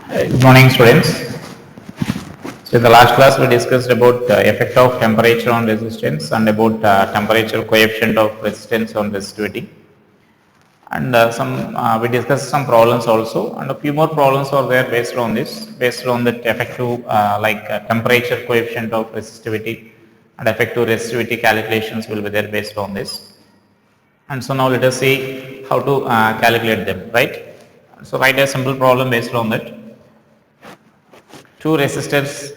Good morning, students. So in the last class we discussed about effect of temperature on resistance and about temperature coefficient of resistance on resistivity, and we discussed some problems also, and a few more problems are there based on this, based on the effective temperature coefficient of resistivity and effective resistivity calculations will be there based on this. And so now let us see how to calculate them, right? So write a simple problem based on that. Two resistors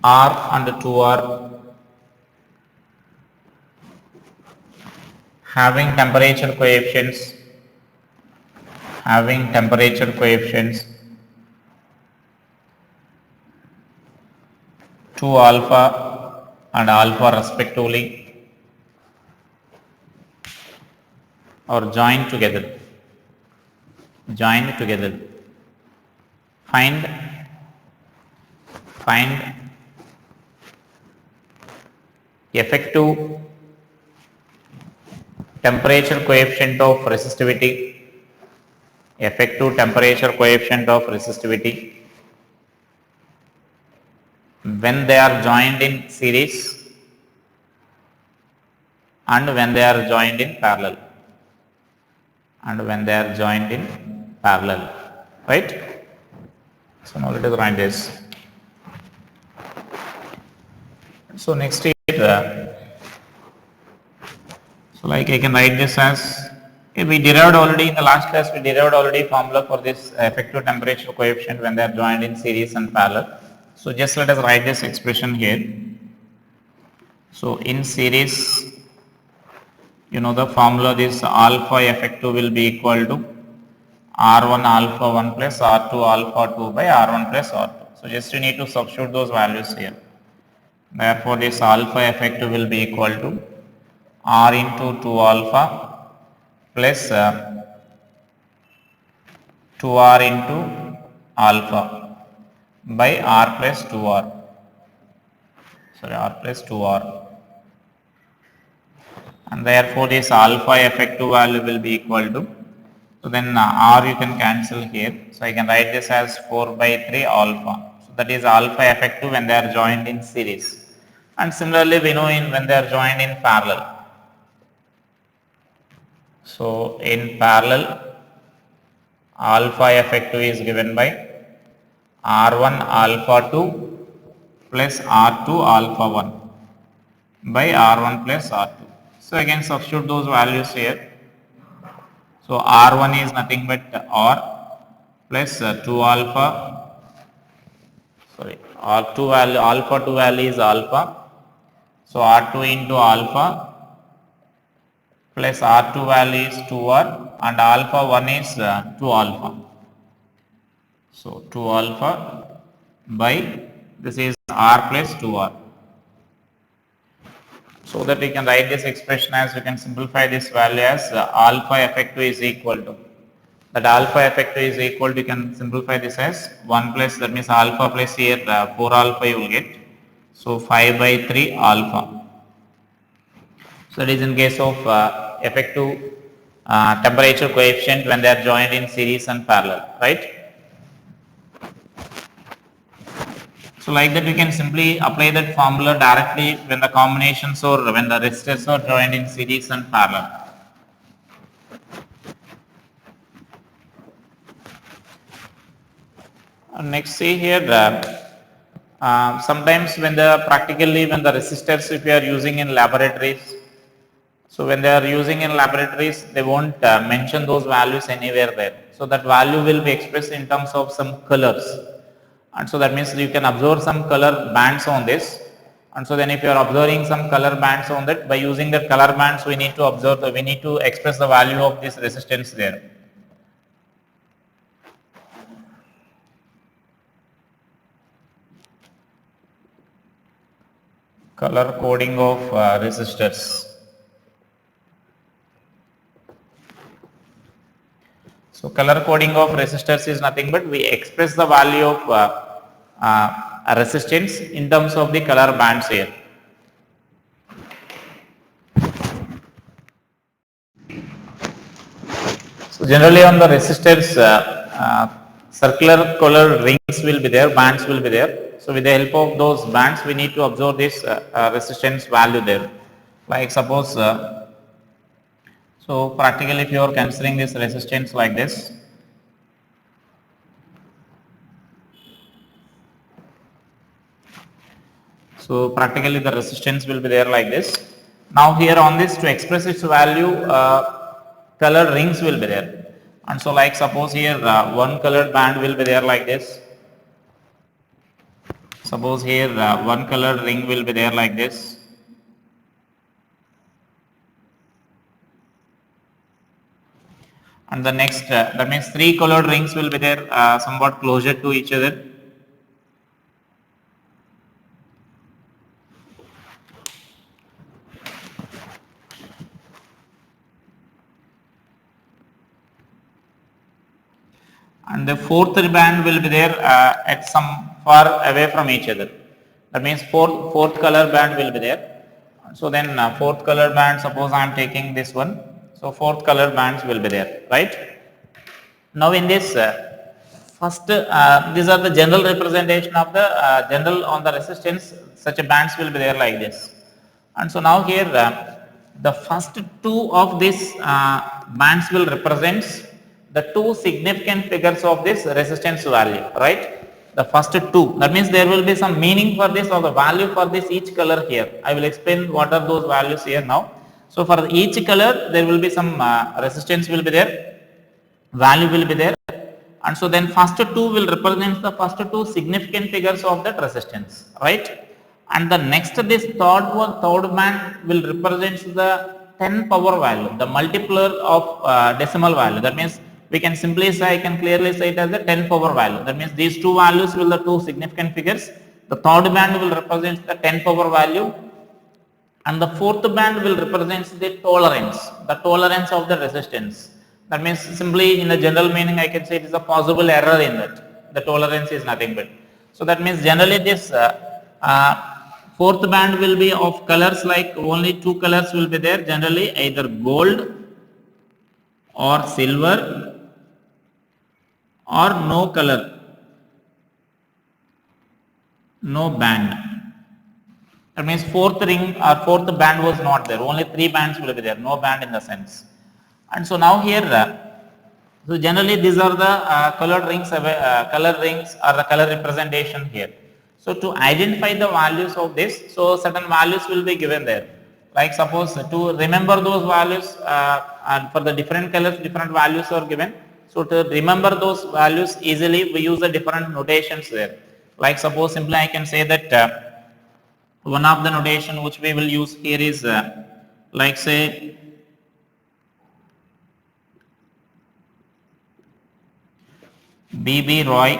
R and 2R having temperature coefficients 2 alpha and alpha respectively or joined together. Find effective temperature coefficient of resistivity when they are joined in series and when they are joined in parallel. Right? So now let us write this. So next here, so like I can write this as, we derived already in the last class, we derived already formula for this effective temperature coefficient when they are joined in series and parallel. So just let us write this expression here. So in series, you know the formula, this alpha effective will be equal to R1 alpha 1 plus R2 alpha 2 by R1 plus R2. So just you need to substitute those values here. Therefore this alpha effective will be equal to R into 2 alpha plus 2R into alpha by R plus 2R. R plus 2R. And therefore this alpha effective value will be equal to, so then R you can cancel here. So I can write this as 4 by 3 alpha. So that is alpha effective when they are joined in series. And similarly we know when they are joined in parallel. So in parallel, alpha effective is given by R1 alpha 2 plus R2 alpha 1 by R1 plus R2. So again substitute those values here. So R1 is nothing but R plus 2 alpha, R2 value, alpha 2 value is alpha. So R2 into alpha plus R2 value is 2R and alpha 1 is 2 alpha. So 2 alpha by this is R plus 2R. So that we can write this expression as, we can simplify this value as alpha effective is equal to, that alpha effective is equal to, you can simplify this as 1 plus, that means alpha plus here 4 alpha you will get. So 5 by 3 alpha. So it is in case of effective temperature coefficient when they are joined in series and parallel, right? So like that we can simply apply that formula directly when the combinations or when the resistors are joined in series and parallel. Next see here, sometimes when the resistors if you are using in laboratories, so when they are using in laboratories they won't mention those values anywhere there. So that value will be expressed in terms of some colors. And so that means you can observe some color bands on this, and so then if you are observing some color bands on that, by using that color bands we need to we need to express the value of this resistance there. Color coding of resistors. So color coding of resistors is nothing but we express the value of resistance in terms of the color bands here. So generally on the resistors, circular colored rings will be there, bands will be there. So with the help of those bands, we need to observe this resistance value there. Like suppose, so practically if you are considering this resistance like this, so practically the resistance will be there like this. Now here on this, to express its value, colored rings will be there. And so like suppose here one colored band will be there like this. Suppose here one colored ring will be there like this. And the next, that means three colored rings will be there somewhat closer to each other. And the fourth band will be there at some far away from each other. That means fourth color band will be there. So then fourth color band, suppose I am taking this one. So fourth color bands will be there, right? Now in this first, these are the general representation of the general on the resistance, such a bands will be there like this. And so now here the first two of these bands will represent the two significant figures of this resistance value, right? The first two, that means there will be some meaning for this or the value for this each color here. I will explain what are those values here now. So for each color there will be some resistance will be there, value will be there, and so then first two will represent the first two significant figures of that resistance, right? And the next this third band will represent the 10 power value, the multiplier of decimal value. That means we can simply say, I can clearly say it as the 10 power value. That means these two values will the two significant figures. The third band will represent the 10 power value, and the fourth band will represent the tolerance of the resistance. That means simply in the general meaning I can say it is a possible error in that. The tolerance is nothing but. So that means generally this fourth band will be of colors, like only two colors will be there, generally either gold or silver or no color, no band. That means fourth ring or fourth band was not there, only three bands will be there, no band in the sense. And so now here, so generally these are the colored rings, color rings or the color representation here. So to identify the values of this, so certain values will be given there. Like suppose to remember those values and for the different colors, different values are given. So to remember those values easily, we use the different notations there. Like suppose simply I can say that one of the notation which we will use here is like say B.B. Roy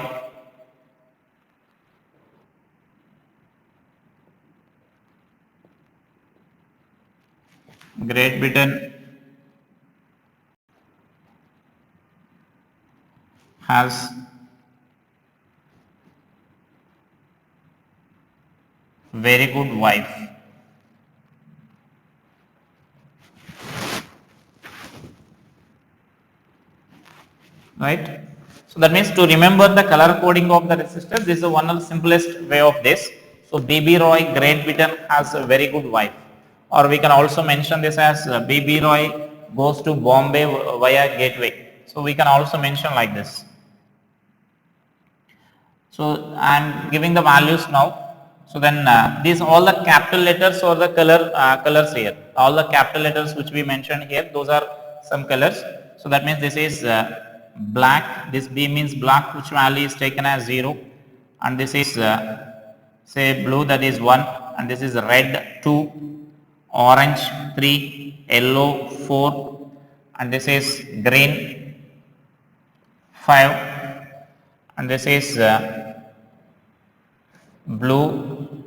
Great Britain has very good wife. Right? So that means to remember the color coding of the resistors, this is one of the simplest way of this. So B.B. Roy Great Britain has a very good wife. Or we can also mention this as B.B. Roy goes to Bombay via Gateway. So we can also mention like this. So I am giving the values now. So then these all the capital letters or the colors here, all the capital letters which we mentioned here, those are some colors. So that means this is black, this B means black, which value is taken as 0, and this is say blue, that is 1, and this is red 2, orange 3, yellow 4, and this is green 5, and this is blue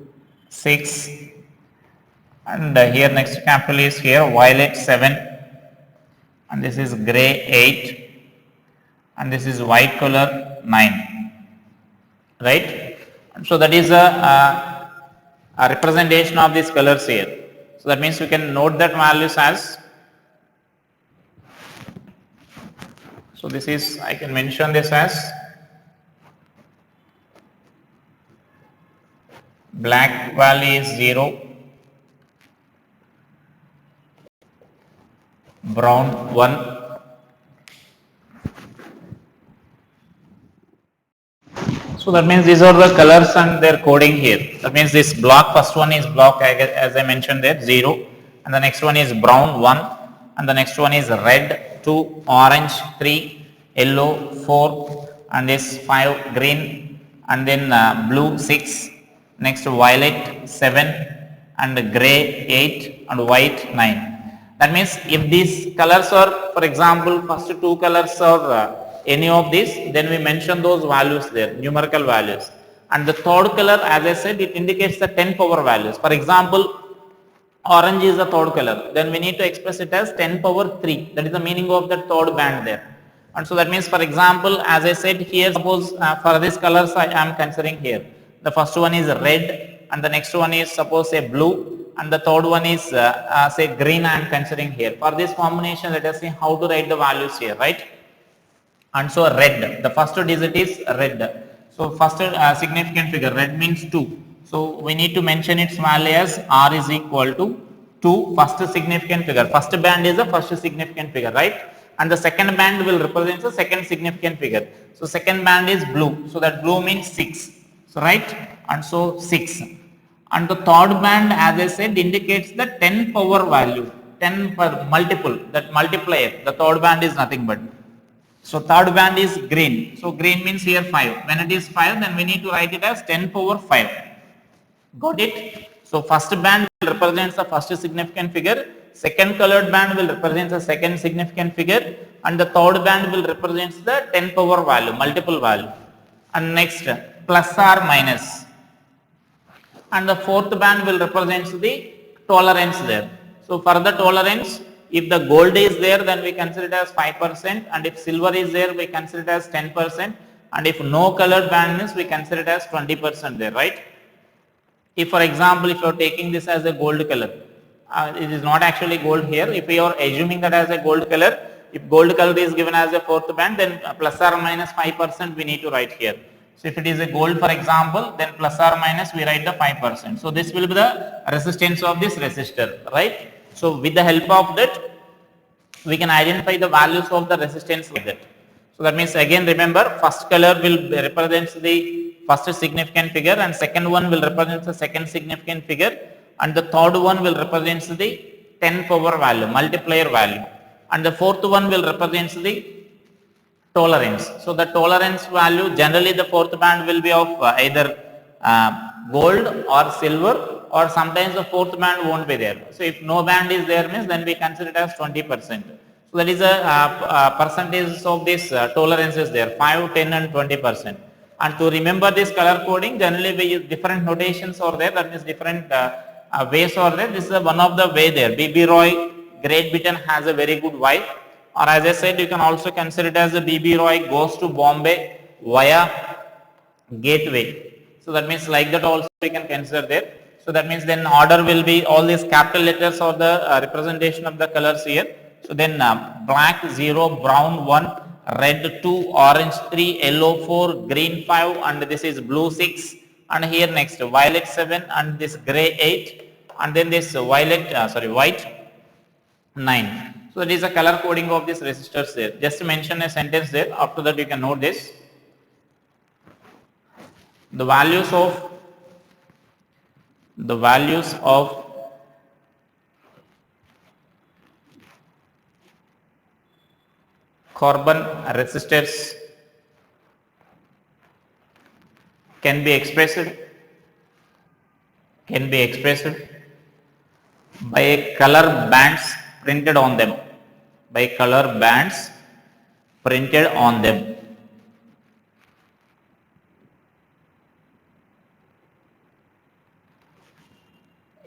6, and here next capital is here violet 7, and this is gray 8, and this is white color 9, right? And so that is a representation of these colors here. So that means we can note that values as So this is, I can mention this as black value is 0, brown 1. So that means these are the colors and their coding here. That means this block, first one is block as I mentioned there, 0, and the next one is brown 1, and the next one is red 2, orange 3, yellow 4, and this 5, green, and then blue 6, next violet 7, and gray 8, and white 9. That means if these colors are, for example, first two colors are any of these, then we mention those values there, numerical values. And the third color, as I said, it indicates the 10 power values. For example, orange is the third color, then we need to express it as 10 power 3. That is the meaning of the third band there. And so that means, for example, as I said here, suppose for these colors I am considering here. The first one is red, and the next one is suppose say blue, and the third one is say green I am considering here. For this combination, let us see how to write the values here, right? And so red, the first digit is red. So first significant figure, red means 2. So we need to mention its value as R is equal to 2, first significant figure. First band is the first significant figure, right? And the second band will represent the second significant figure. So second band is blue. So that blue means 6. So right? And so 6. And the third band, as I said, indicates the 10 power value, 10 per multiple, that multiplier. The third band is nothing but. So third band is green. So green means here 5. When it is 5, then we need to write it as 10 power 5. Got it? So first band represents the first significant figure. Second colored band will represent the second significant figure. And the third band will represent the 10 power value, multiple value. And next, plus or minus. And the fourth band will represent the tolerance there. So for the tolerance, if the gold is there, then we consider it as 5%, and if silver is there, we consider it as 10%, and if no colored band means, we consider it as 20% there, right? If for example, if you are taking this as a gold color, it is not actually gold here. If you are assuming that as a gold color, if gold color is given as a fourth band, then plus or minus 5% we need to write here. So if it is a gold, for example, then plus or minus we write the 5%. So this will be the resistance of this resistor, right? So with the help of that, we can identify the values of the resistance like that. So that means, again remember, first color will represent the first significant figure, and second one will represent the second significant figure, and the third one will represent the 10 power value, multiplier value, and the fourth one will represent the tolerance. So the tolerance value, generally the fourth band will be of either gold or silver, or sometimes the fourth band won't be there. So if no band is there means, then we consider it as 20%. So that is a percentage of this tolerance is there, 5, 10 and 20%. And to remember this color coding, generally we use different notations are there, that means different ways are there. This is one of the way there. BB Roy, Great Britain has a very good wife, or as I said, you can also consider it as a BB Roy goes to Bombay via Gateway. So that means like that also we can consider there. So that means then order will be all these capital letters or the representation of the colors here. So then black 0, brown 1, red 2, orange 3, yellow 4, green 5, and this is blue 6, and here next violet 7, and this gray 8, and then this white 9. So that is a color coding of these resistors there. Just mention a sentence there. After that you can note this. The values of carbon resistors can be expressed by color bands printed on them.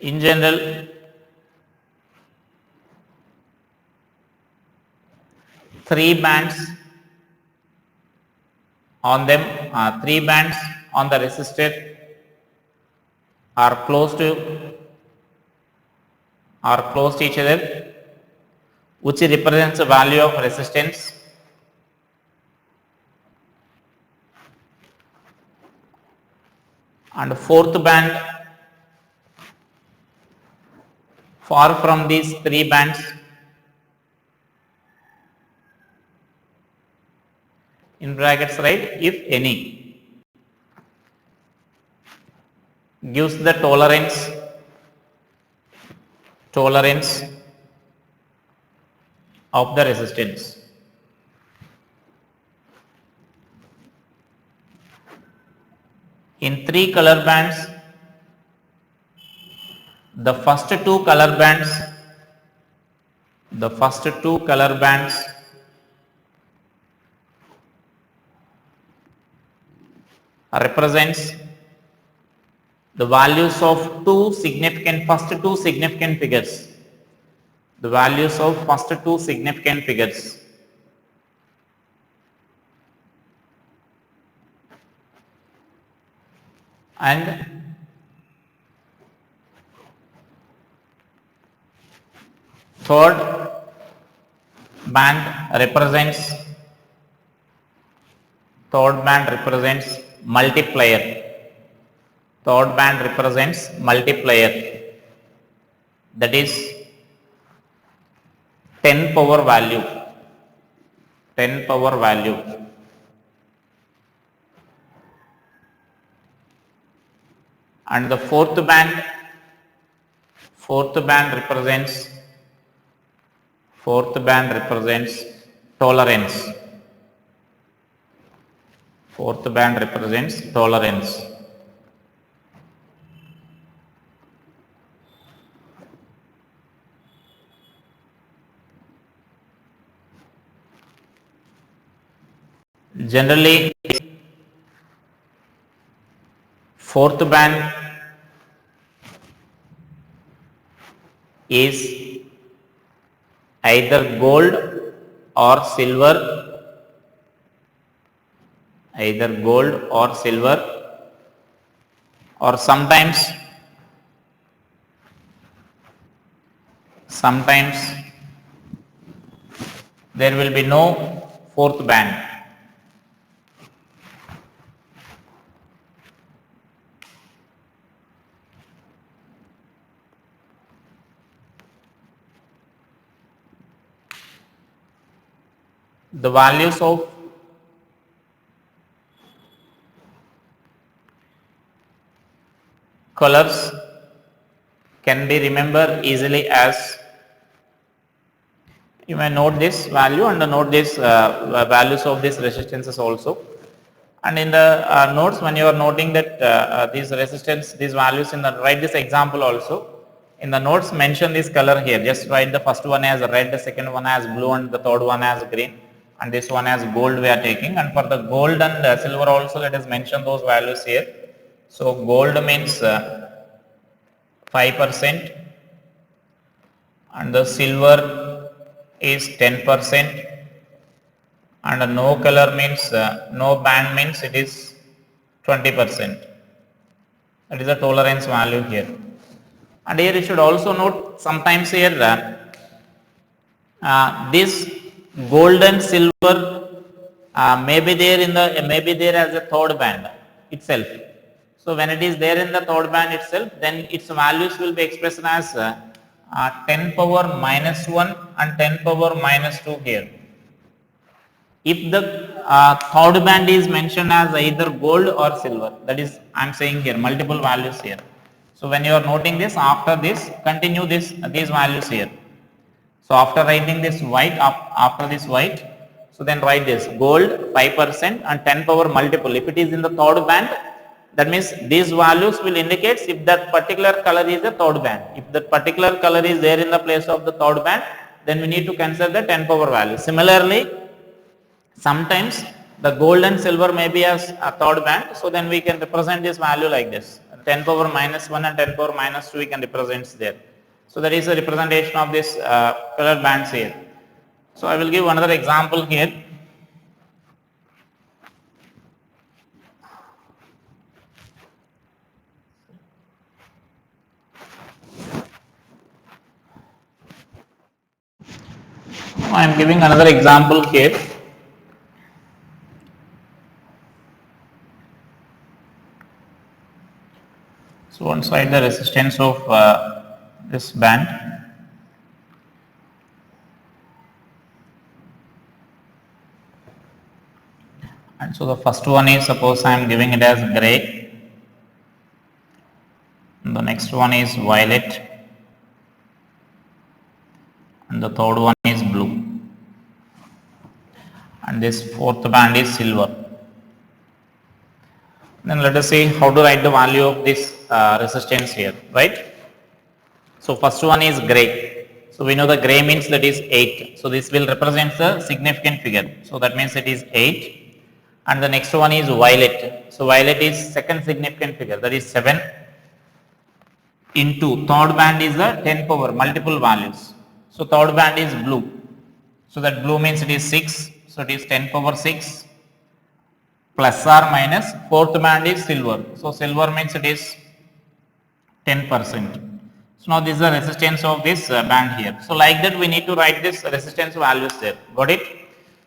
In general, 3 bands on them, 3 bands on the resistor are close to each other, which represents the value of resistance, and fourth band far from these three bands in brackets write if any gives the tolerance of the resistance. In three color bands, the first two color bands represents the values of first two significant figures. The values of first two significant figures. And third band represents multiplier. Third band represents multiplier, that is 10 power value. And the fourth band represents tolerance. Fourth band represents tolerance. Generally, fourth band is either gold or silver, or sometimes there will be no fourth band. The values of colors can be remembered easily as, you may note this value and note this values of these resistances also. And in the notes, when you are noting that these resistance, these values, write this example also. In the notes, mention this color here. Just write the first one as red, the second one as blue, and the third one as green, and this one as gold we are taking. And for the gold and silver also, let us mention those values here. So gold means 5%, and the silver is 10%, and no color means no band means it is 20%. That is the tolerance value here. And here you should also note, sometimes here this gold and silver may be there as a third band itself. So when it is there in the third band itself, then its values will be expressed as 10 power minus 1 and 10 power minus 2 here. If the third band is mentioned as either gold or silver, that is, I am saying here multiple values here. So when you are noting this, after this, continue these values here. So after writing this white, after this white, so then write this gold 5% and 10 power multiple. If it is in the third band, that means these values will indicate if that particular color is the third band. If that particular color is there in the place of the third band, then we need to consider the 10 power value. Similarly, sometimes the gold and silver may be as a third band, so then we can represent this value like this. 10 power minus 1 and 10 power minus 2 we can represent there. So that is a representation of this color bands here. So I will give another example here. I am giving another example here. So one side the resistance of this band, and so the first one is, suppose I am giving it as gray, and the next one is violet, and the third one is blue, and this fourth band is silver. Then let us see how to write the value of this resistance here, right? So first one is gray. So we know the gray means that is 8. So this will represent the significant figure. So that means it is 8. And the next one is violet. So violet is second significant figure, that is 7. Into third band is the 10 power, multiple values. So third band is blue. So that blue means it is 6. So it is 10 power 6 plus or minus. Fourth band is silver. So silver means it is 10%. So now this is the resistance of this band here. So like that we need to write this resistance values there. Got it?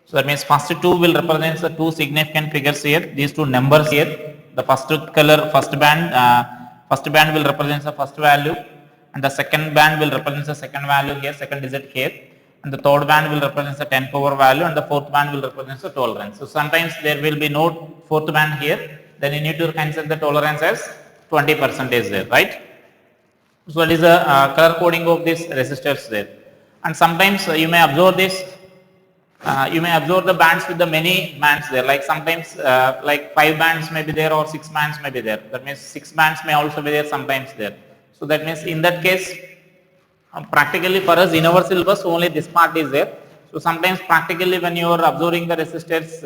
So that means first two will represent the two significant figures here. These two numbers here. The first color, first band will represent the first value, and the second band will represent the second value here, second digit here, and the third band will represent the 10 power value, and the fourth band will represent the tolerance. So sometimes there will be no fourth band here, then you need to consider the tolerance as 20% there, right? So that is the color coding of these resistors there. And sometimes you may observe this, you may observe the bands with the many bands there, like sometimes like 5 bands may be there or 6 bands may be there. That means 6 bands may also be there sometimes there. So that means in that case, practically for us in our syllabus only this part is there. So sometimes practically when you are observing the resistors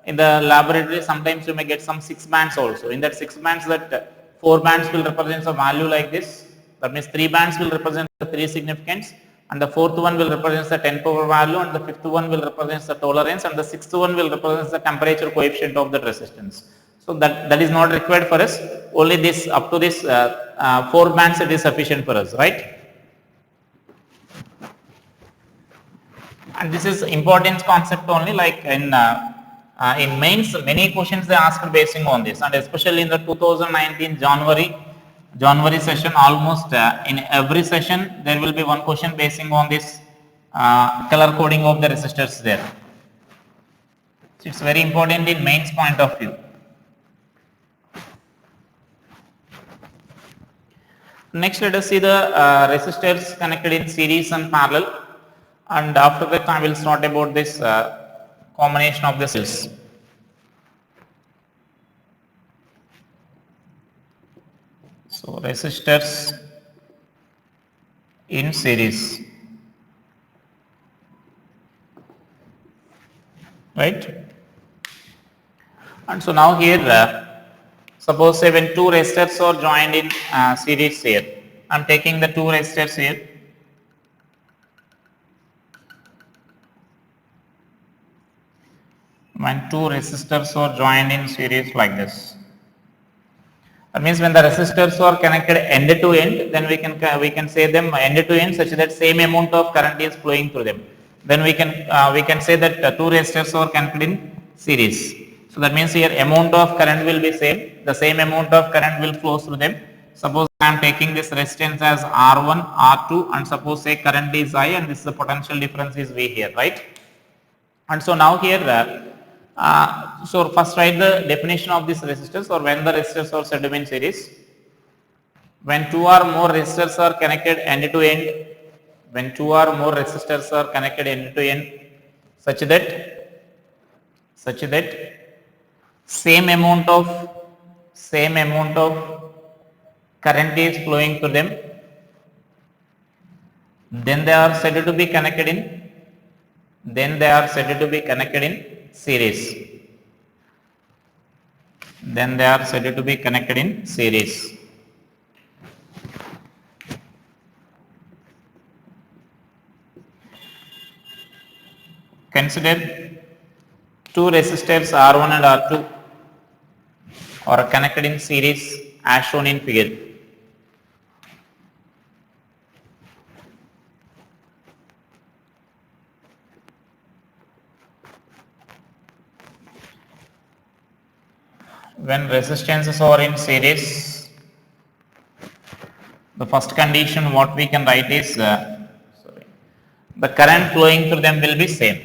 in the laboratory, sometimes you may get some 6 bands also. In that 6 bands, that 4 bands will represent a value like this. That means 3 bands will represent the 3 significance, and the fourth one will represent the 10 power value, and the fifth one will represent the tolerance, and the sixth one will represent the temperature coefficient of the resistance. So that is not required for us. Only this up to this 4 bands it is sufficient for us, right? And this is important concept only, like in mains many questions they asked basing on this, and especially in the 2019 January session, almost in every session there will be one question basing on this color coding of the resistors there. So it's very important in mains point of view. Next, let us see the resistors connected in series and parallel, and after that I will start about this combination of the cells. So resistors in series, right? And so now here, suppose say when 2 resistors are joined in series here, I am taking the 2 resistors here. When 2 resistors are joined in series like this, that means when the resistors are connected end to end, then we can say them end to end such that same amount of current is flowing through them. Then we can say that 2 resistors are connected in series. So that means here amount of current will be same. The same amount of current will flow through them. Suppose I am taking this resistance as R1, R2, and suppose say current is I, and this is the potential difference is V here, right? And so now here, so first write the definition of this resistors, or when the resistors are said to be in series. When 2 or more resistors are connected end to end, when 2 or more resistors are connected end to end, such that same amount of current is flowing through them, then they are said to be connected in series. Then they are said to be connected in series. Consider 2 resistors R1 and R2 are connected in series as shown in figure. When resistances are in series, first condition what we can write is the current flowing through them will be same.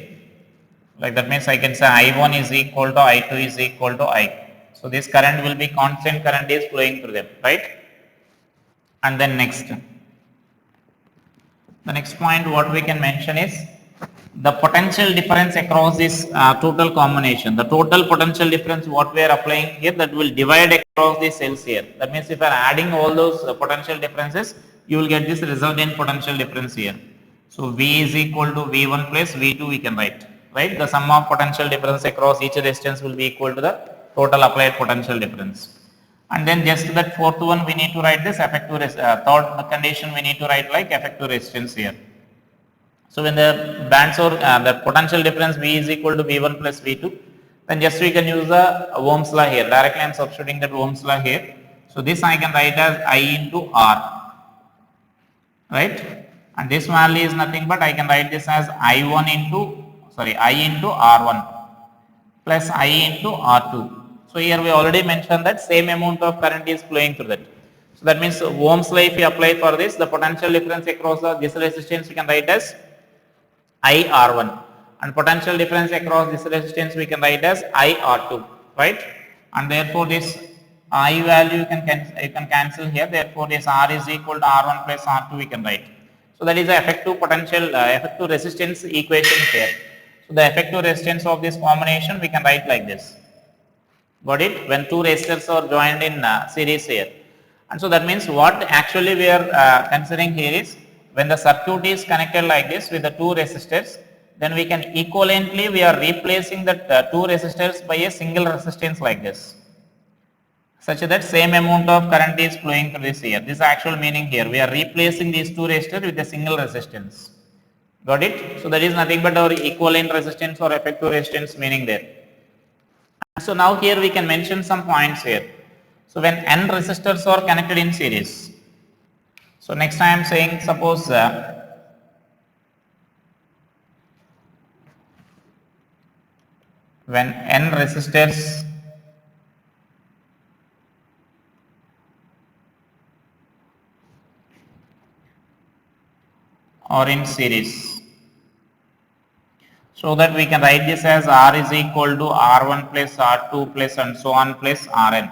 Like that means I can say I1 is equal to I2 is equal to I. So this current will be constant current is flowing through them, right? And then the next point what we can mention is the potential difference across this total combination. The total potential difference what we are applying here, that will divide across the cells here. That means if you are adding all those potential differences, you will get this resultant potential difference here. So V is equal to V1 plus V2 we can write, right? The sum of potential difference across each resistance will be equal to the total applied potential difference. And then just that fourth one we need to write this effective third condition we need to write like effective resistance here. So when the bands or the potential difference V is equal to V1 plus V2, then just we can use the Ohm's law here. Directly I am substituting that Ohm's law here. So this I can write as I into R, right? And this value is nothing but I can write this as I into R1 plus I into R2. So here we already mentioned that same amount of current is flowing through that. So that means Ohm's law if we apply for this, the potential difference across this resistance we can write as IR1, and potential difference across this resistance we can write as IR2, right? And therefore this I value you can cancel here. Therefore this R is equal to R1 plus R2 we can write. So that is the effective potential effective resistance equation here. So the effective resistance of this combination we can write like this. Got it? When two resistors are joined in series here. And so that means what actually we are considering here is when the circuit is connected like this with the two resistors, then we can equivalently we are replacing the two resistors by a single resistance like this, such that same amount of current is flowing through this here. This is actual meaning here. We are replacing these two resistors with a single resistance. Got it? So that is nothing but our equivalent resistance or effective resistance meaning there. So now here we can mention some points here. So when n resistors are connected in series. So next I am saying suppose when n resistors are in series, so that we can write this as R is equal to R1 plus R2 plus and so on plus Rn.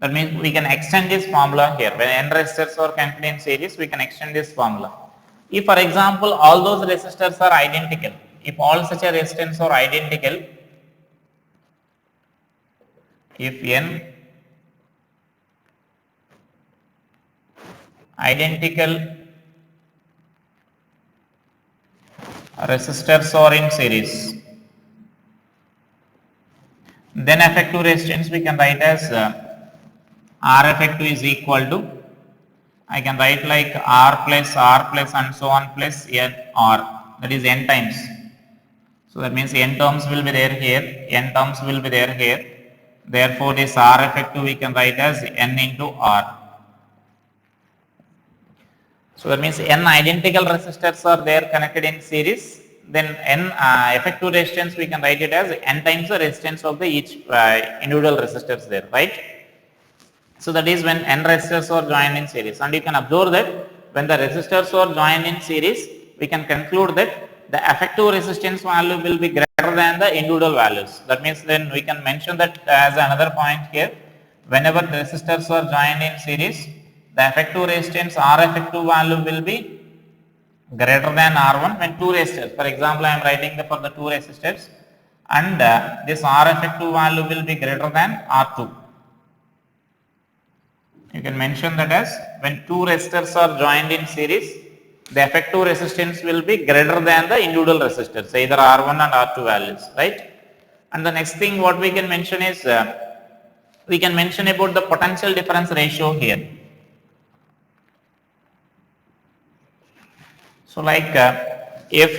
That means we can extend this formula here. When n resistors are connected in series, we can extend this formula. If for example all those resistors are identical, if all such a resistance are identical, if n identical resistors are in series, then effective resistance we can write as R effective is equal to, I can write like R plus and so on plus n R, that is n times. So that means n terms will be there here, n terms will be there here. Therefore this R effective we can write as n into R. So that means n identical resistors are there connected in series, then n effective resistance we can write it as n times the resistance of the each individual resistors there, right? So that is when n resistors are joined in series, and you can observe that when the resistors are joined in series, we can conclude that the effective resistance value will be greater than the individual values. That means then we can mention that as another point here, whenever the resistors are joined in series, the effective resistance R effective value will be greater than R1 when two resistors, for example I am writing for the two resistors, and this R effective value will be greater than R2. You can mention that as when two resistors are joined in series, the effective resistance will be greater than the individual resistors, either R1 and R2 values, right? And the next thing what we can mention is we can mention about the potential difference ratio here. So like if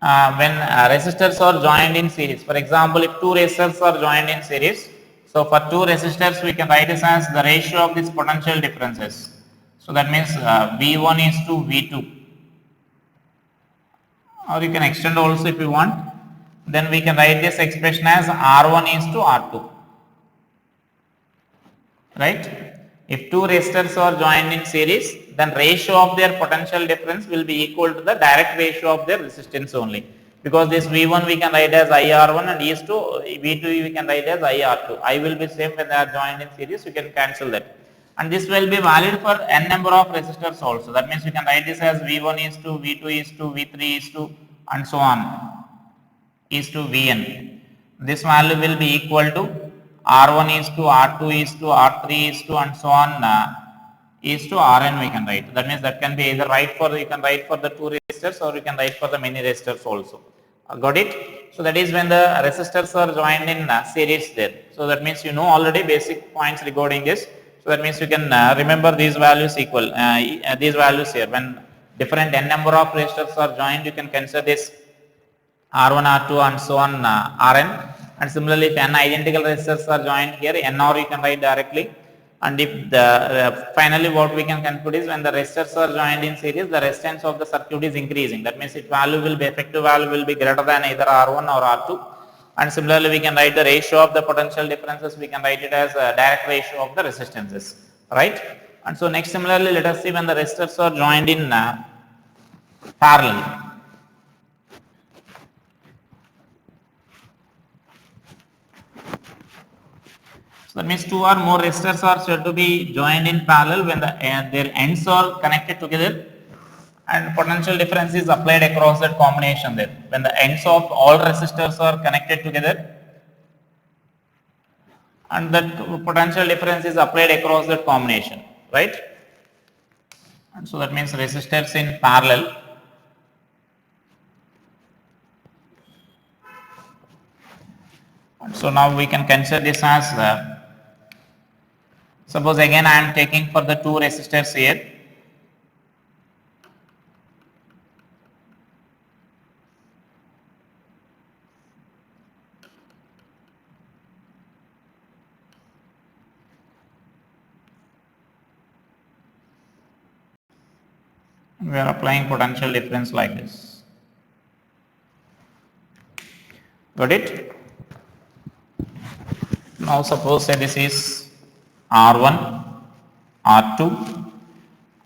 when resistors are joined in series, for example if two resistors are joined in series, so for two resistors we can write this as the ratio of these potential differences. So that means V1 is to V2, or you can extend also if you want. Then we can write this expression as R1 is to R2, right? If two resistors are joined in series, then ratio of their potential difference will be equal to the direct ratio of their resistance only. Because this V1 we can write as IR1 and V2 we can write as IR2. I will be same when they are joined in series, you can cancel that. And this will be valid for n number of resistors also. That means you can write this as V1 is to V2 is to V3 is to and so on is to Vn. This value will be equal to R1 is to R2 is to R3 is to and so on is to Rn we can write. That means that can be either you can write for the two resistors or you can write for the many resistors also. Got it? So that is when the resistors are joined in series there. So that means you know already basic points regarding this. So that means you can remember these values equal, these values here. When different n number of resistors are joined, you can consider this R1, R2 and so on Rn. And similarly, if n identical resistors are joined here, NR you can write directly. And if the finally what we can conclude is when the resistors are joined in series, the resistance of the circuit is increasing. That means its value will be effective value will be greater than either R1 or R2. And similarly, we can write the ratio of the potential differences. We can write it as a direct ratio of the resistances, right? And so next, similarly, let us see when the resistors are joined in parallel. So that means two or more resistors are said to be joined in parallel when their ends are connected together and potential difference is applied across that combination there. When the ends of all resistors are connected together and that potential difference is applied across that combination, right? And so that means resistors in parallel. And so now we can consider this as suppose again I am taking for the two resistors here. We are applying potential difference like this. Got it? Now suppose say this is R1, R2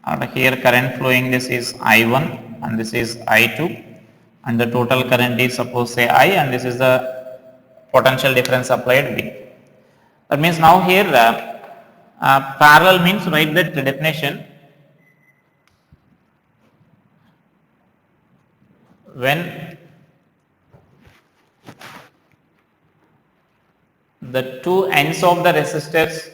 and here current flowing this is I1 and this is I2 and the total current is suppose say I and this is the potential difference applied V. That means now here parallel means write that definition. When the two ends of the resistors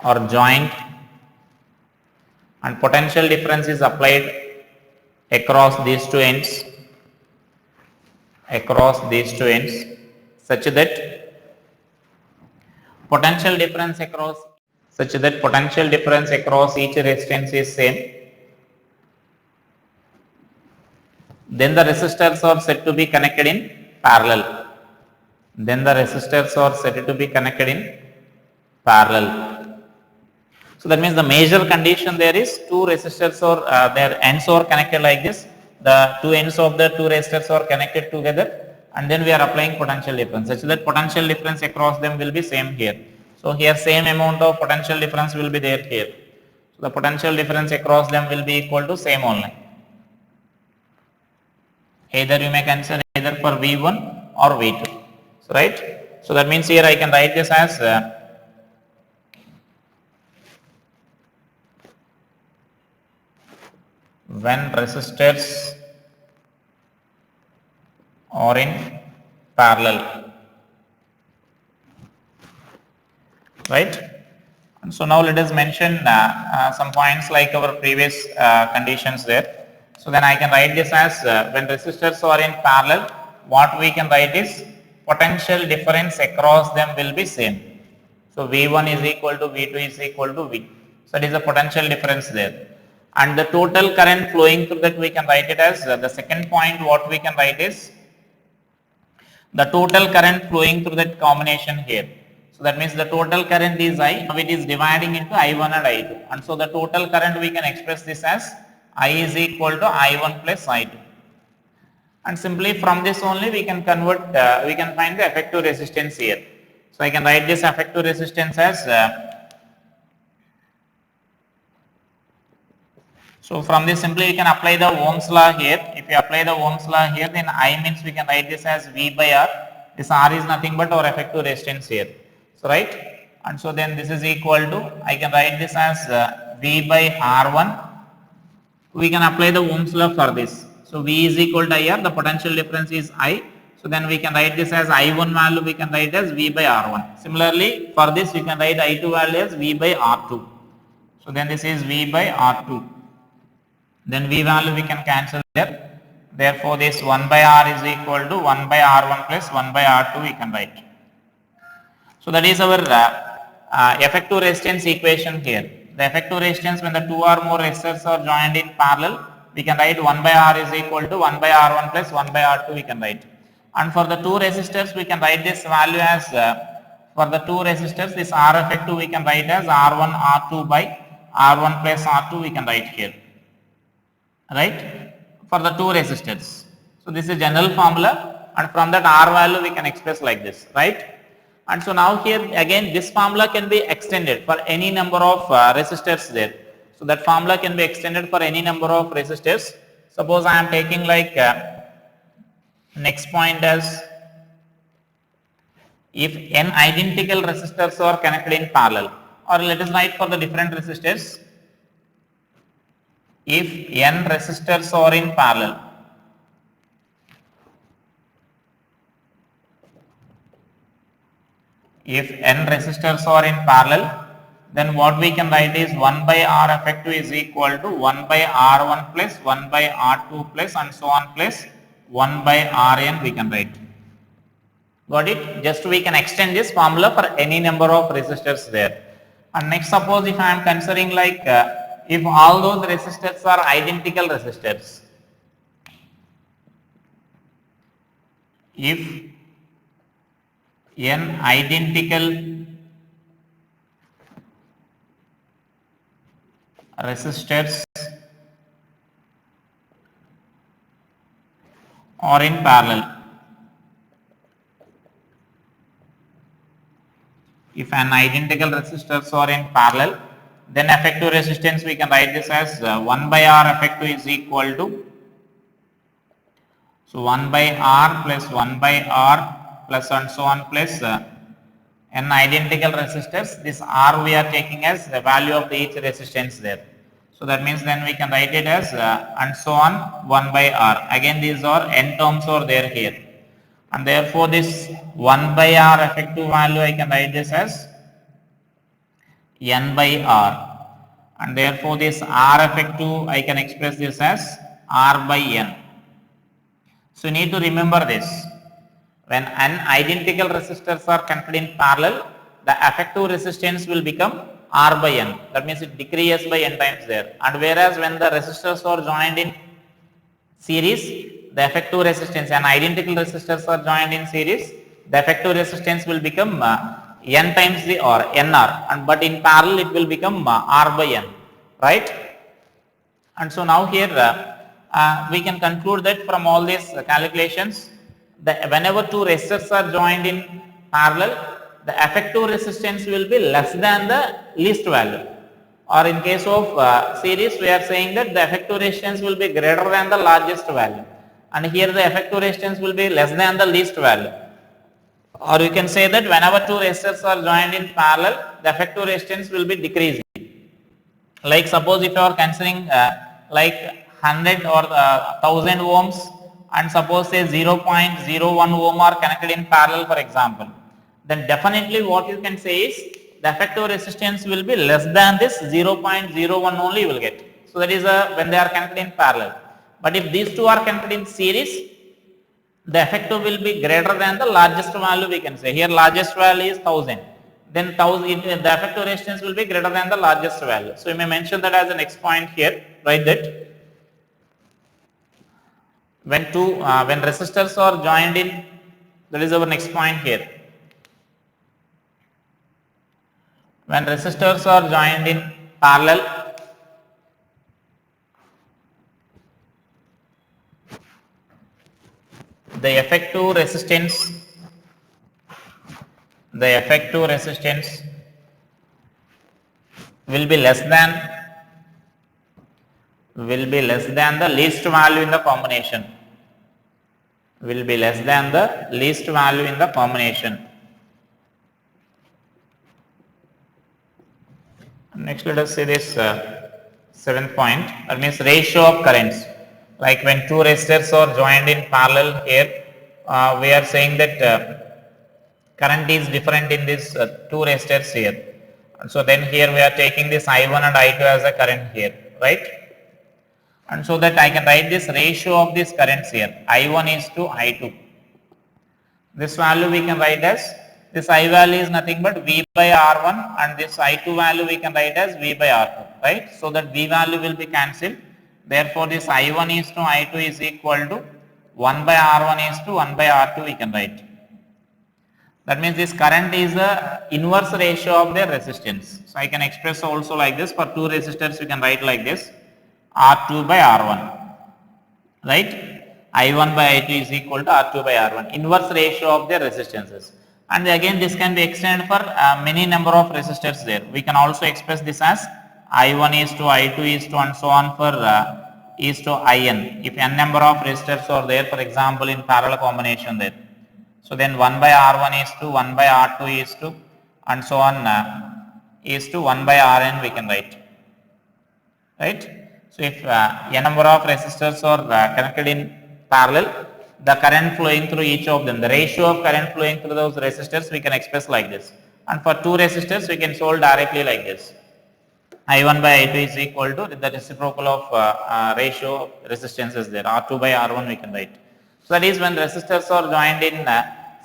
are joined and potential difference is applied across these two ends such that potential difference across each resistance is same, then the resistors are said to be connected in parallel. So that means the major condition there is two resistors or their ends are connected like this. The two ends of the two resistors are connected together and then we are applying potential difference such that potential difference across them will be same here. So here same amount of potential difference will be there here. So the potential difference across them will be equal to same only. Either you may consider either for V1 or V2. So, right? So that means here I can write this as when resistors are in parallel, right? And so now let us mention some points like our previous conditions there. So then I can write this as when resistors are in parallel, what we can write is potential difference across them will be same. So V1 is equal to V2 is equal to V. So it is a potential difference there. And the total current flowing through that we can write it as the second point what we can write is the total current flowing through that combination here. So that means the total current is I, now it is dividing into I1 and I2. And so the total current we can express this as I is equal to I1 plus I2. and simply from this only we can convert, we can find the effective resistance here. So I can write this effective resistance as so from this simply we can apply the Ohm's law here. If you apply the Ohm's law here, then I means we can write this as V by R. This R is nothing but our effective resistance here. So right, and so then this is equal to, I can write this as V by R1. We can apply the Ohm's law for this. So V is equal to IR, the potential difference is I. So then we can write this as I1 value, we can write as V by R1. Similarly, for this we can write I2 value as V by R2. So then this is V by R2. Then V value we can cancel there. Therefore, this 1 by R is equal to 1 by R1 plus 1 by R2 we can write. So that is our effective resistance equation here. The effective resistance when the two or more resistors are joined in parallel, we can write 1 by R is equal to 1 by R1 plus 1 by R2 we can write. And for the two resistors we can write this value as, for the two resistors this R effective we can write as R1 R2 by R1 plus R2 we can write here, right, for the two resistors. So this is general formula, and from that R value we can express like this, right. And so now here again this formula can be extended for any number of resistors there. So that formula can be extended for any number of resistors. Suppose I am taking like next point as, if n identical resistors are connected in parallel, or let us write for the different resistors, if n resistors are in parallel, if n resistors are in parallel, then what we can write is 1 by R effective is equal to 1 by R1 plus 1 by R2 plus and so on plus 1 by Rn we can write. Got it? Just we can extend this formula for any number of resistors there. And next, suppose if I am considering like if all those resistors are identical resistors, if n identical resistors are in parallel, if an identical resistors are in parallel, then effective resistance we can write this as 1 by R effective is equal to, so 1 by R plus 1 by R plus and so on plus n identical resistors. This R we are taking as the value of each resistance there. So that means then we can write it as and so on 1 by R. Again these are n terms are there here, and therefore this 1 by R effective value I can write this as n by R, and therefore this R effective I can express this as R by n. So you need to remember this. When n identical resistors are connected in parallel, the effective resistance will become R by n. That means it decreases by n times there. And whereas when the resistors are joined in series, the effective resistance, and identical resistors are joined in series, the effective resistance will become n times the R, nr, and but in parallel it will become R by n, right? And so now here we can conclude that from all these calculations, whenever two resistors are joined in parallel, the effective resistance will be less than the least value. Or in case of series, we are saying that the effective resistance will be greater than the largest value, and here the effective resistance will be less than the least value. Or you can say that whenever two resistors are joined in parallel, the effective resistance will be decreasing. Like suppose if you are considering like 100 or 1000 ohms, and suppose say 0.01 ohm are connected in parallel for example, then definitely what you can say is the effective resistance will be less than this 0.01 only you will get. So that is when they are connected in parallel. But if these two are connected in series, the effective will be greater than the largest value we can say. Here largest value is 1000. Then the effective resistance will be greater than the largest value. So you may mention that as a next point here, write that. When resistors are joined in, that is our next point here. When resistors are joined in parallel, the effective resistance will be less than the least value in the combination. Will be less than the least value in the combination. Next, let us see this seventh point. That means ratio of currents. Like when two resistors are joined in parallel here, we are saying that current is different in these two resistors here. And so then here we are taking this I1 and I2 as a current here, right? And so that I can write this ratio of these currents here. I1 is to I2. This value we can write as, this I value is nothing but V by R1, and this I2 value we can write as V by R2, right? So that V value will be cancelled. Therefore, this I1 is to I2 is equal to 1 by R1 is to 1 by R2 we can write. That means this current is the inverse ratio of their resistance. So I can express also like this. For two resistors we can write like this, R2 by R1, right? I1 by I2 is equal to R2 by R1, inverse ratio of their resistances. And again this can be extended for many number of resistors there. We can also express this as I1 is to I2 is to and so on for is to In. If n number of resistors are there, for example in parallel combination there. So then 1 by R1 is to 1 by R2 is to and so on is to 1 by Rn we can write, right? So if n number of resistors are connected in parallel, the current flowing through each of them, the ratio of current flowing through those resistors we can express like this. And for two resistors we can solve directly like this. I1 by I2 is equal to the reciprocal of ratio of resistances there, R2 by R1 we can write. So that is when resistors are joined in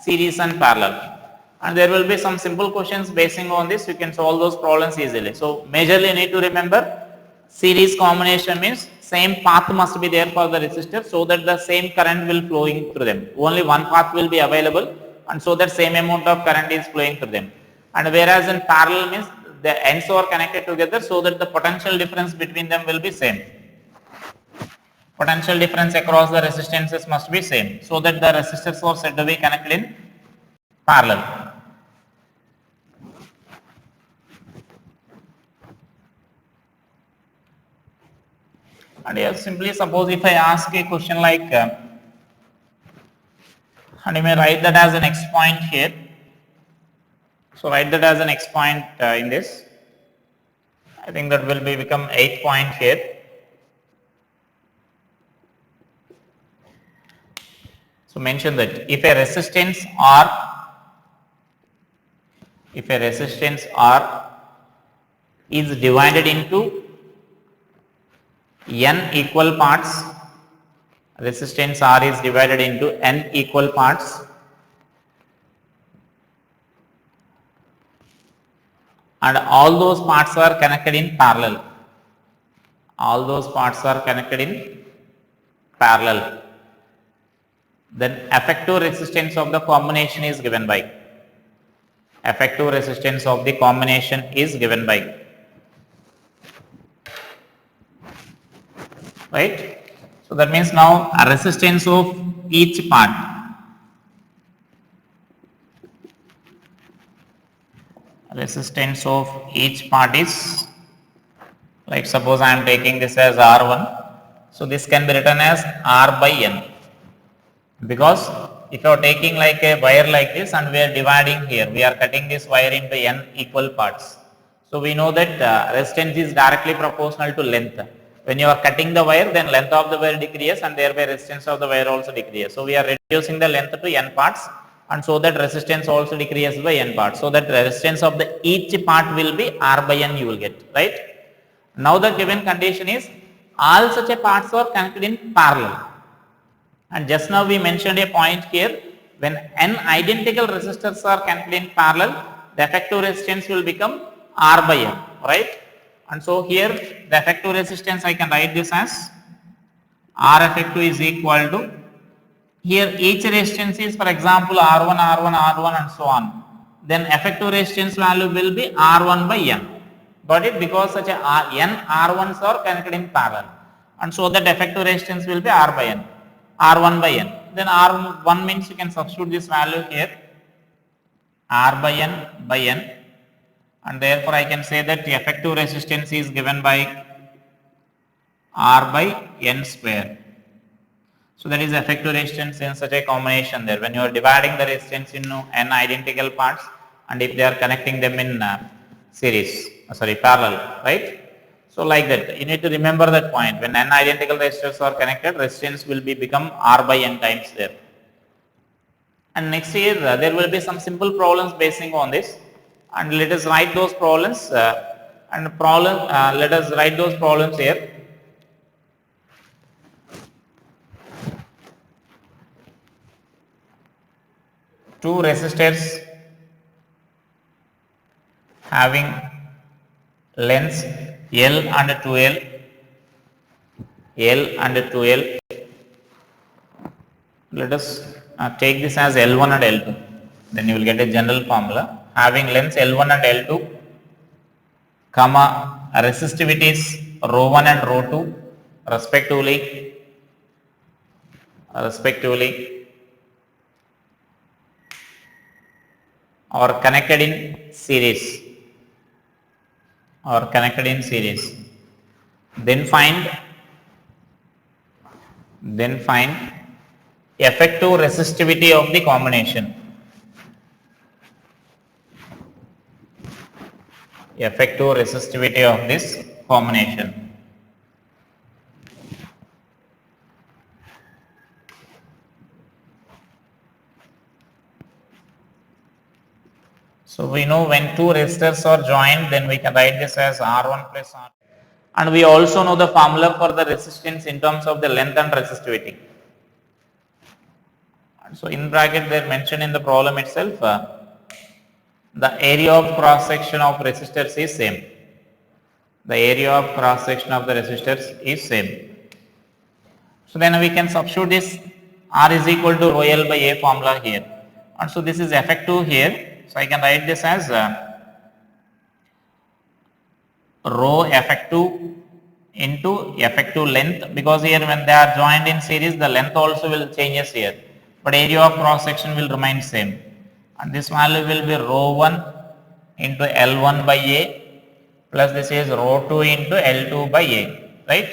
series and parallel. And there will be some simple questions basing on this, you can solve those problems easily. So majorly you need to remember, series combination means same path must be there for the resistor, so that the same current will flowing through them. Only one path will be available, and so that same amount of current is flowing through them. And whereas in parallel means the ends are connected together, so that the potential difference between them will be same. Potential difference across the resistances must be same, so that the resistors are said to be connected in parallel. And here simply suppose if I ask a question like, and you may write that as an X point here. So write that as an X point in this. I think that will become 8 point here. So mention that if a resistance R is divided into n equal parts, resistance R is divided into n equal parts, and all those parts are connected in parallel. All those parts are connected in parallel. Then effective resistance of the combination is given by. Effective resistance of the combination is given by. Right? So that means now a resistance of each part. Resistance of each part is, like suppose I am taking this as R1. So this can be written as R by N. Because if you are taking like a wire like this and we are dividing here, we are cutting this wire into n equal parts. So we know that resistance is directly proportional to length. When you are cutting the wire, then length of the wire decreases and thereby resistance of the wire also decreases. So we are reducing the length to n parts, and so that resistance also decreases by n parts. So that the resistance of the each part will be R by N you will get, right? Now the given condition is all such a parts are connected in parallel. And just now we mentioned a point here, when n identical resistors are connected in parallel, the effective resistance will become R by N, right? And so here the effective resistance I can write this as R effective is equal to, here each resistance is for example R1, R1, R1 and so on. Then effective resistance value will be R1 by N. Got it? Because such a n R1s are connected in parallel. And so that effective resistance will be R by N. R1 by N. Then R1 means you can substitute this value here, R by N by N, and therefore I can say that the effective resistance is given by R by N square. So that is effective resistance in such a combination there. When you are dividing the resistance into n identical parts, and if they are connecting them in parallel, right? So like that, you need to remember that point. When n identical resistors are connected, resistance will become R by N times there. And next here there will be some simple problems basing on this, and let us write those problems let us write those problems here. Two resistors having lengths L and 2L, L and 2L. Let us take this as L1 and L2. Then you will get a general formula. Having lengths L1 and L2, comma, resistivities rho 1 and rho 2 respectively, are connected in series, then find effective resistivity of the combination, of this combination. So we know when two resistors are joined, then we can write this as R1 plus R2. And we also know the formula for the resistance in terms of the length and resistivity. So in bracket they are mentioned in the problem itself, the area of cross section of resistors is same. The area of cross section of the resistors is same. So then we can substitute this R is equal to rho L by A formula here. And so this is effective here. So I can write this as rho effective into effective length, because here when they are joined in series the length also will changes here, but area of cross section will remain same, and this value will be rho 1 into L1 by A plus this is rho 2 into L2 by A, right?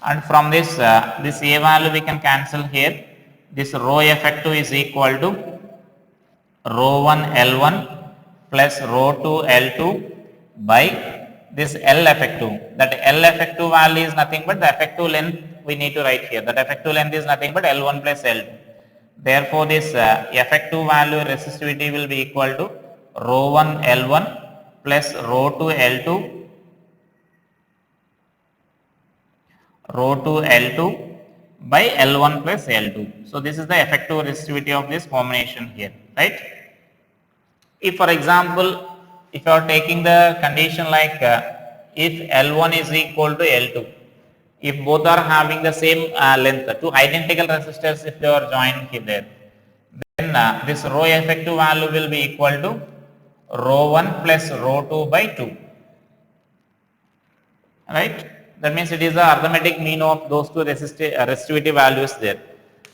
And from this this A value we can cancel here. This rho effective is equal to rho 1 L1 plus rho 2 L2 by this L effective. That L effective value is nothing but the effective length we need to write here. That effective length is nothing but L1 plus L2. Therefore, this effective value resistivity will be equal to rho 1 L1 plus rho 2 L2 by L1 plus L2. So this is the effective resistivity of this combination here, right? If for example, if you are taking the condition like if L1 is equal to L2, if both are having the same length, two identical resistors if they are joined here there, then this rho effective value will be equal to rho 1 plus rho 2 by 2, right? That means it is the arithmetic mean of those two resistivity values there.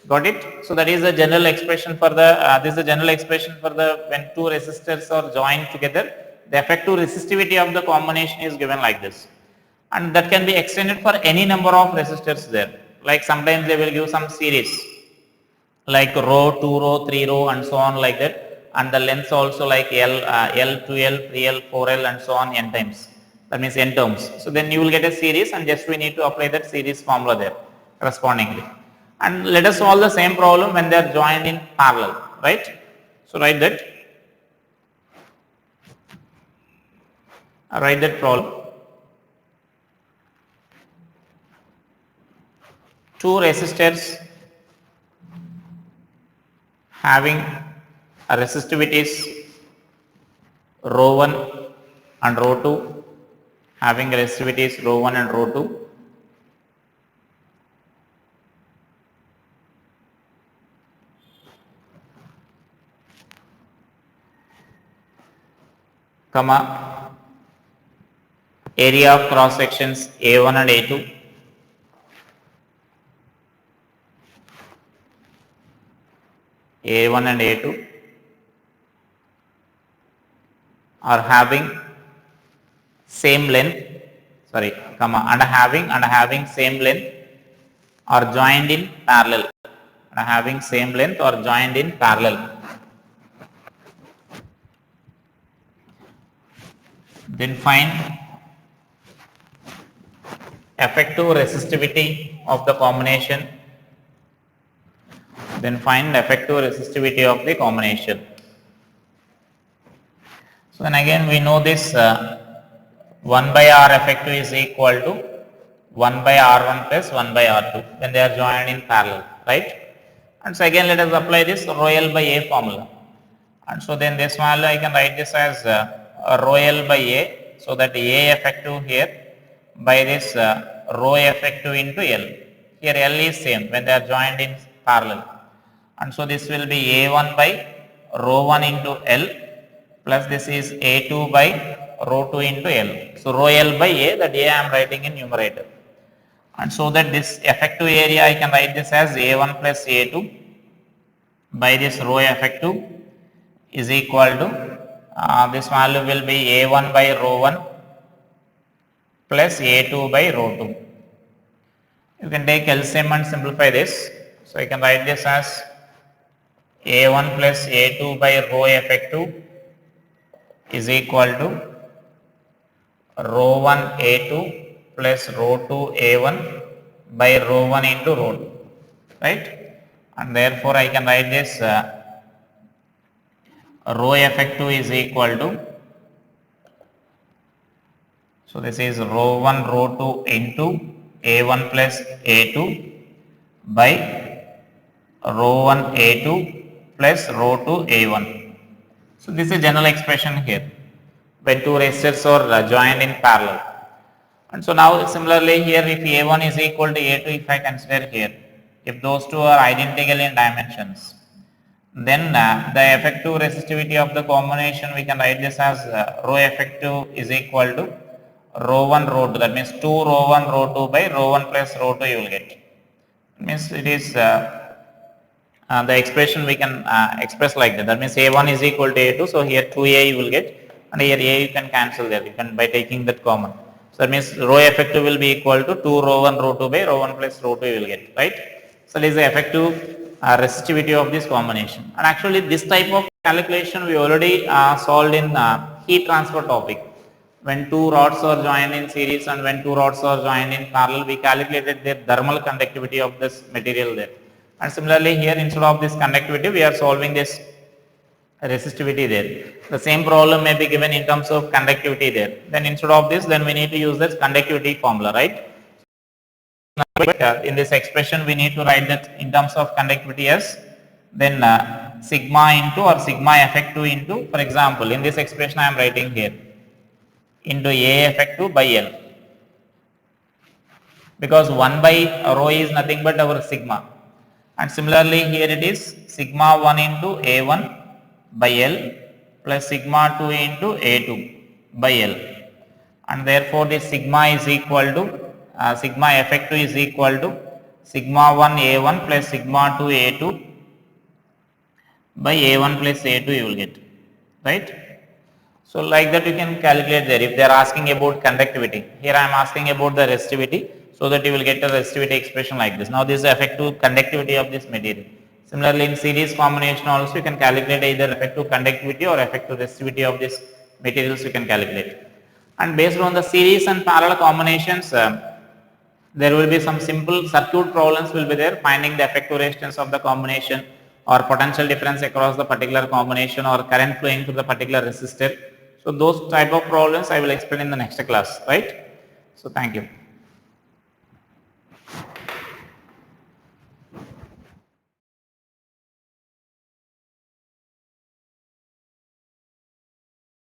Got it? So that is the general expression for the this is the general expression for the when two resistors are joined together, the effective resistivity of the combination is given like this, and that can be extended for any number of resistors there. Like sometimes they will give some series like rho, 2 rho, 3 rho and so on like that, and the lengths also like L, 2L, 3L, 4L and so on n times. That means n terms. So then you will get a series, and just we need to apply that series formula there correspondingly. And let us solve the same problem when they are joined in parallel, right? So write that problem. Two resistors having a resistivities rho 1 and rho 2, having resistivities rho 1 and rho 2, comma, area of cross sections A1 and A2, A1 and A2 are having same length, sorry, comma, and having same length are joined in parallel, and having same length or joined in parallel. Then find effective resistivity of the combination. Then find effective resistivity of the combination. So then again we know this 1 by R effective is equal to 1 by R1 plus 1 by R2 when they are joined in parallel, right? And so again let us apply this rho L by A formula. And so then this value I can write this as rho L by A, so that A effective here by this rho effective into L. Here L is same when they are joined in parallel. And so this will be A1 by rho 1 into L plus this is A2 by rho 2 into L. So rho L by A, that A I am writing in numerator. And so that this effective area I can write this as A1 plus A2 by this rho effective is equal to this value will be A1 by rho 1 plus A2 by rho 2. You can take LCM and simplify this. So I can write this as A1 plus A2 by rho effective is equal to rho 1 A2 plus rho 2 A1 by rho 1 into rho 2, right? And therefore I can write this rho effective is equal to, so this is rho 1 rho 2 into A1 plus A2 by rho 1 A2 plus rho 2 A1. So this is general expression here when two resistors are joined in parallel. And so now similarly here if A1 is equal to A2, if I consider here, if those two are identical in dimensions, then the effective resistivity of the combination we can write this as rho effective is equal to rho 1 rho 2, that means 2 rho 1 rho 2 by rho 1 plus rho 2 you will get. It means it is the expression we can express like that, that means A1 is equal to A2, so here 2A you will get, and here A you can cancel there, you can by taking that common. So that means rho effective will be equal to 2 rho 1 rho 2 by rho 1 plus rho 2 you will get, right? So this is the effective resistivity of this combination. And actually this type of calculation we already solved in heat transfer topic. When two rods are joined in series and when two rods are joined in parallel, we calculated their thermal conductivity of this material there. And similarly here instead of this conductivity we are solving this resistivity there. The same problem may be given in terms of conductivity there. Then instead of this, then we need to use this conductivity formula, right? In this expression we need to write that in terms of conductivity as then sigma into or sigma effective into, for example in this expression I am writing here, into A effective by L, because 1 by rho is nothing but our sigma, and similarly here it is sigma 1 into A1 by L plus sigma 2 into A2 by L, and therefore this sigma is equal to sigma effective is equal to sigma 1 A1 plus sigma 2 A2 by A1 plus A2 you will get, right? So like that you can calculate there if they are asking about conductivity. Here I am asking about the resistivity, so that you will get a resistivity expression like this. Now this is the effective conductivity of this material. Similarly in series combination also you can calculate either effective conductivity or effective resistivity of this materials you can calculate. And based on the series and parallel combinations, there will be some simple circuit problems will be there, finding the effective resistance of the combination or potential difference across the particular combination or current flowing through the particular resistor. So those type of problems I will explain in the next class, right? So thank you.